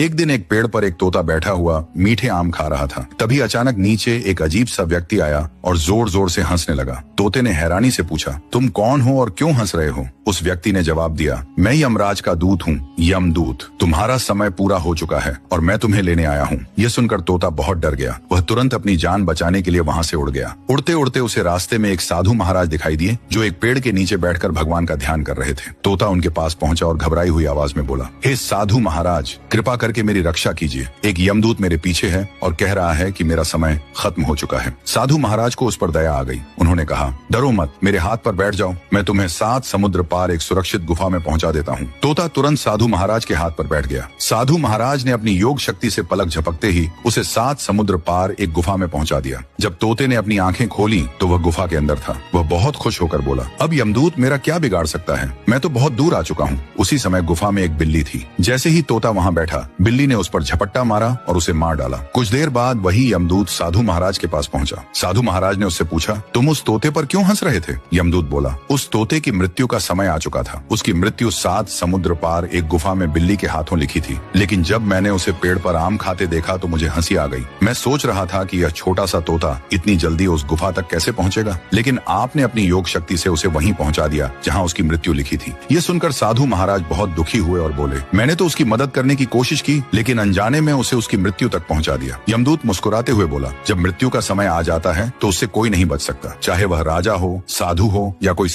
एक दिन एक पेड़ पर एक तोता बैठा हुआ मीठे आम खा रहा था। तभी अचानक नीचे एक अजीब सा व्यक्ति आया और जोर जोर से हंसने लगा। तोते ने हैरानी से पूछा, तुम कौन हो और क्यों हंस रहे हो? उस व्यक्ति ने जवाब दिया, मैं यमराज का दूत हूँ, यमदूत। तुम्हारा समय पूरा हो चुका है और मैं तुम्हें लेने आया हूँ। यह सुनकर तोता बहुत डर गया। वह तुरंत अपनी जान बचाने के लिए वहाँ से उड़ गया। उड़ते उड़ते उसे रास्ते में एक साधु महाराज दिखाई दिए जो एक पेड़ के नीचे बैठकर भगवान का ध्यान कर रहे थे। तोता उनके पास पहुंचा और घबराई हुई आवाज में बोला, हे साधु महाराज, कृपा करके मेरी रक्षा कीजिए। एक यमदूत मेरे पीछे है और कह रहा है कि मेरा समय खत्म हो चुका है। साधु महाराज को उस पर दया आ गई। उन्होंने कहा, डरो मत, मेरे हाथ पर बैठ जाओ, मैं तुम्हें 7 समुद्र पार एक सुरक्षित गुफा में पहुंचा देता हूँ। तोता तुरंत साधु महाराज के हाथ पर बैठ गया। साधु महाराज ने अपनी योग शक्ति से पलक झपकते ही उसे 7 समुद्र पार एक गुफा में पहुंचा दिया। जब तोते ने अपनी आंखें खोली तो वह गुफा के अंदर था। वह बहुत खुश होकर बोला, अब यमदूत मेरा क्या बिगाड़ सकता है, मैं तो बहुत दूर आ चुका हूँ। उसी समय गुफा में एक बिल्ली थी। जैसे ही तोता वहाँ बैठा, बिल्ली ने उस पर झपट्टा मारा और उसे मार डाला। कुछ देर बाद वही यमदूत साधु महाराज के पास पहुंचा। साधु महाराज ने उससे पूछा, तुम उस तोते पर क्यों हंस रहे थे? यमदूत बोला, उस तोते की मृत्यु का समय आ चुका था। उसकी मृत्यु 7 समुद्र पार एक गुफा में बिल्ली के हाथों लिखी थी। लेकिन जब मैंने उसे पेड़ पर आम खाते देखा तो मुझे हंसी आ गई। मैं सोच रहा था कि यह छोटा सा तोता इतनी जल्दी उस गुफा तक कैसे पहुंचेगा, लेकिन आपने अपनी योग शक्ति से उसे वहीं पहुंचा दिया जहां उसकी मृत्यु लिखी थी। ये सुनकर साधु महाराज बहुत दुखी हुए और बोले, मैंने तो उसकी मदद करने की कोशिश की, लेकिन अनजाने में उसे उसकी मृत्यु तक पहुंचा दिया। यमदूत मुस्कुराते हुए बोला, जब मृत्यु का समय आ जाता है तो उससे कोई नहीं बच सकता, चाहे वह राजा हो, साधु हो या कोई